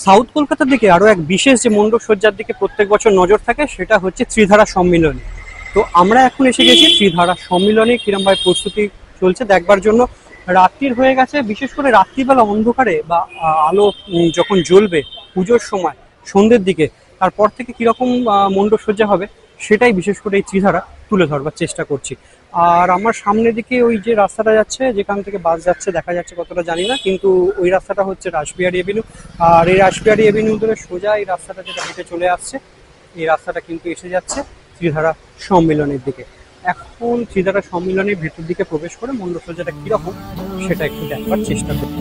South কলকাতার দিকে আরো এক বিশেষ যে মণ্ডপ সজ্জার দিকে প্রত্যেক বছর নজর থাকে সেটা হচ্ছে ত্রিধারা সম্মিলনী। তো আমরা এখন এসে গেছি ত্রিধারা সম্মিলনী কিরম ভাবে প্রস্তুতি চলছে দেখবার জন্য। রাত্রির হয়ে গেছে, বিশেষ করে রাত্রিবেলা অন্ধকারে বা আলো যখন জ্বলবে পুজোর সময় সন্ধ্যের দিকে, তারপর থেকে কিরকম মণ্ডপ সজ্জা হবে সেটাই বিশেষ করে এই ত্রিধারা তুলে ধরবার চেষ্টা করছি। আর আমার সামনের দিকে ওই যে রাস্তাটা যাচ্ছে, যেখান থেকে বাস যাচ্ছে দেখা যাচ্ছে কতটা জানি না, কিন্তু ওই রাস্তাটা হচ্ছে রাসবিহারী এভিনিউ। আর এই রাসবিহারী এভিনিউ ধরে সোজা এই রাস্তাটা যেটা হেঁটে চলে আসছে, এই রাস্তাটা কিন্তু এসে যাচ্ছে ত্রিধারা সম্মিলনের দিকে। এখন ত্রিধারা সম্মিলনের ভেতর দিকে প্রবেশ করে মণ্ডপ সজ্জাটা কিরকম সেটা একটু দেখবার চেষ্টা করি।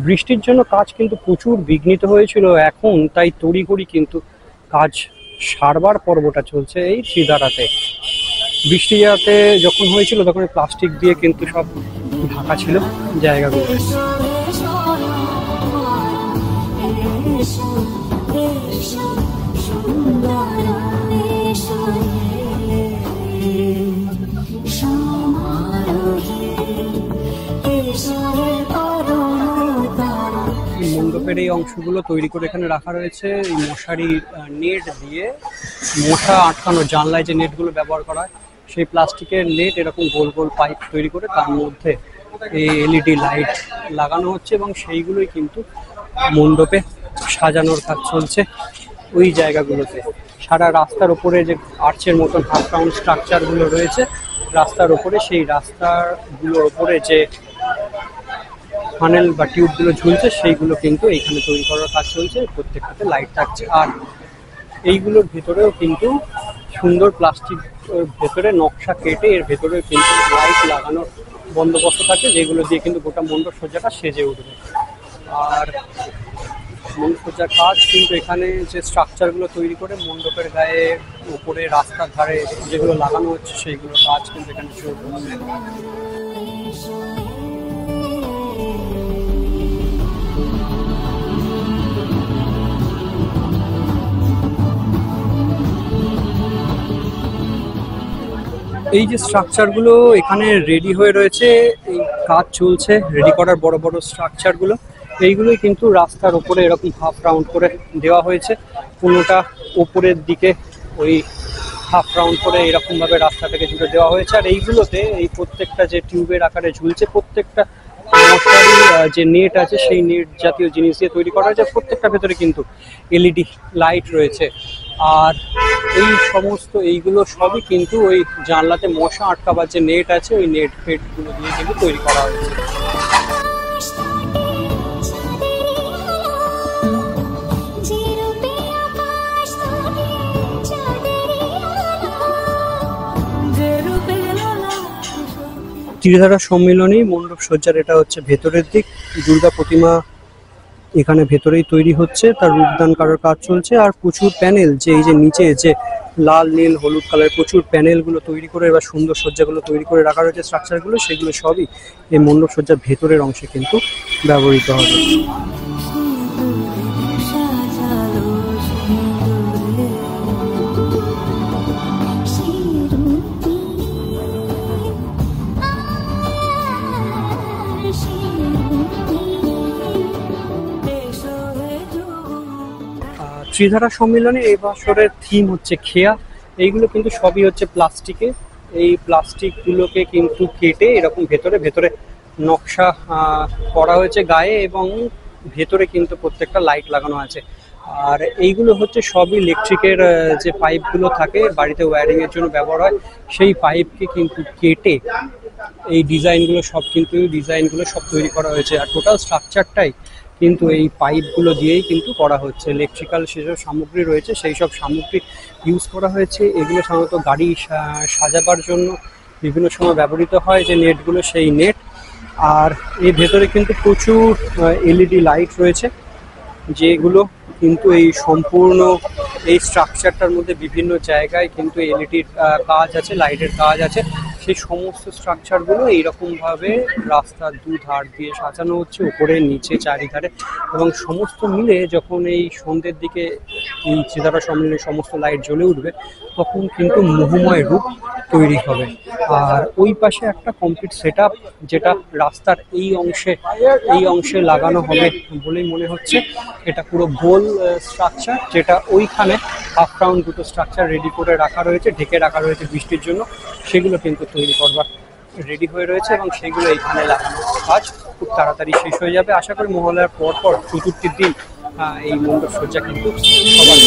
বৃষ্টির জন্য কাজ কিন্তু প্রচুর বিঘ্নিত হয়েছিল এখন, তাই তড়িঘড়ি কিন্তু কাজ সারবার পর্বটা চলছে এই ত্রিধারাতে। বৃষ্টি যাতে যখন হয়েছিল তখন প্লাস্টিক দিয়ে কিন্তু সব ঢাকা ছিল জায়গাগুলো। মণ্ডপের এই অংশগুলো তৈরি করে এখানে রাখা রয়েছে এই মশারি নেট দিয়ে, মশা আটকানো জানলায় যে নেটগুলো ব্যবহার করা হয় সেই প্লাস্টিকের নেট, এরকম গোল গোল পাইপ তৈরি করে তার মধ্যে এই এলইডি লাইট লাগানো হচ্ছে এবং সেইগুলোই কিন্তু মণ্ডপে সাজানোর কাজ চলছে ওই জায়গাগুলোতে। সারা রাস্তার ওপরে যে আর্চের মতন হাফ রাউন্ড স্ট্রাকচারগুলো রয়েছে রাস্তার ওপরে, সেই রাস্তাগুলোর ওপরে যে ফানেল বা টিউবগুলো ঝুলছে সেইগুলো কিন্তু এইখানে তৈরি করার কাজ চলছে, প্রত্যেকটাতে লাইট থাকছে। আর এইগুলোর ভেতরেও কিন্তু সুন্দর প্লাস্টিক ভেতরে নকশা কেটে এর ভেতরে কিন্তু লাইট লাগানোর বন্দোবস্ত থাকে, যেগুলো দিয়ে কিন্তু গোটা মণ্ডপ সজ্জাটা সেজে উঠবে। আর মণ্ডপ সজ্জার কাজ কিন্তু এখানে যে স্ট্রাকচারগুলো তৈরি করে মণ্ডপের গায়ে উপরে রাস্তার ধারে যেগুলো লাগানো হচ্ছে সেইগুলো কাজ কিন্তু এখানে চলছে। এই যে স্ট্রাকচারগুলো এখানে রেডি হয়ে রয়েছে, এই কাজ চলছে রেডি করার বড় বড় স্ট্রাকচারগুলো, এইগুলোই কিন্তু রাস্তার ওপরে এরকম হাফ রাউন্ড করে দেওয়া হয়েছে। কোনোটা ওপরের দিকে ওই হাফ রাউন্ড করে এরকমভাবে রাস্তাটাকে জুড়ে দেওয়া হয়েছে। আর এইগুলোতে এই প্রত্যেকটা যে টিউবের আকারে ঝুলছে প্রত্যেকটা মশারি যে নেট আছে সেই নেট জাতীয় জিনিস দিয়ে তৈরি করা হয়েছে। প্রত্যেকটা ভেতরে কিন্তু এলইডি লাইট রয়েছে। আর এই সমস্ত এইগুলো সবই কিন্তু ওই জানলাতে মশা আটকাবার যে নেট আছে ওই নেট ফেটগুলো দিয়ে কিন্তু তৈরি করা হয়েছে। ত্রিধারা সম্মিলনী মণ্ডপ সজ্জার এটা হচ্ছে ভেতরের দিক। দুর্গা প্রতিমা এখানে ভেতরেই তৈরি হচ্ছে, তার রূপদান করার কাজ চলছে। আর প্রচুর প্যানেল, যে এই যে নিচে যে লাল নীল হলুদ কালারের প্রচুর প্যানেলগুলো তৈরি করে বা সুন্দর সজ্জাগুলো তৈরি করে রাখা রয়েছে স্ট্রাকচারগুলো, সেগুলো সবই এই মণ্ডপ সজ্জার ভেতরের অংশে কিন্তু ব্যবহৃত হবে। ত্রিধারা সম্মিলনে এই বছরের থিম হচ্ছে খেয়া। এইগুলো কিন্তু সবই হচ্ছে প্লাস্টিকে। এই প্লাস্টিকগুলোকে কিন্তু কেটে এরকম ভেতরে ভেতরে নকশা করা হয়েছে গায়ে, এবং ভেতরে কিন্তু প্রত্যেকটা লাইট লাগানো আছে। আর এইগুলো হচ্ছে সবই ইলেকট্রিকের যে পাইপগুলো থাকে বাড়িতে ওয়্যারিংয়ের জন্য ব্যবহার হয়, সেই পাইপকে কিন্তু কেটে এই ডিজাইনগুলো সব তৈরি করা হয়েছে। আর টোটাল স্ট্রাকচারটাই কিন্তু এই পাইপগুলো দিয়েই কিন্তু করা হচ্ছে। ইলেকট্রিক্যাল সেসব সামগ্রী রয়েছে সেই সব সামগ্রী ইউজ করা হয়েছে। এগুলো সাধারণত গাড়ি সাজাবার জন্য বিভিন্ন সময় ব্যবহৃত হয় যে নেটগুলো, সেই নেট। আর এর ভেতরে কিন্তু প্রচুর এলইডি লাইট রয়েছে, যেগুলো কিন্তু এই সম্পূর্ণ এই স্ট্রাকচারটার মধ্যে বিভিন্ন জায়গায় কিন্তু এলইডির কাজ আছে, লাইটের কাজ আছে। সেই সমস্ত স্ট্রাকচারগুলো এইরকমভাবে রাস্তার দুধার দিয়ে সাজানো হচ্ছে, উপরে নিচে চারিধারে, এবং সমস্ত মিলে যখন এই সন্ধ্যের দিকে এই ত্রিধারা সম্মেলনের সমস্ত লাইট জ্বলে উঠবে তখন কিন্তু মোহময় রূপ তৈরি হবে। আর ওই পাশে একটা কমপ্লিট সেট আপ, যেটা রাস্তার এই অংশে লাগানো হবে বলেই মনে হচ্ছে। এটা পুরো গোল স্ট্রাকচার, যেটা ওইখানে হাফ রাউন্ড দুটো স্ট্রাকচার রেডি করে রাখা রয়েছে, ঢেকে রাখা রয়েছে বৃষ্টির জন্য। সেগুলো কিন্তু তৈরি করবার রেডি হয়ে রয়েছে এবং সেগুলো এইখানে লাগানোর কাজ খুব তাড়াতাড়ি শেষ হয়ে যাবে। আশা করি মহালয়ার পর চতুর্থীর দিন এই মণ্ডপ সজ্জা কিন্তু সবার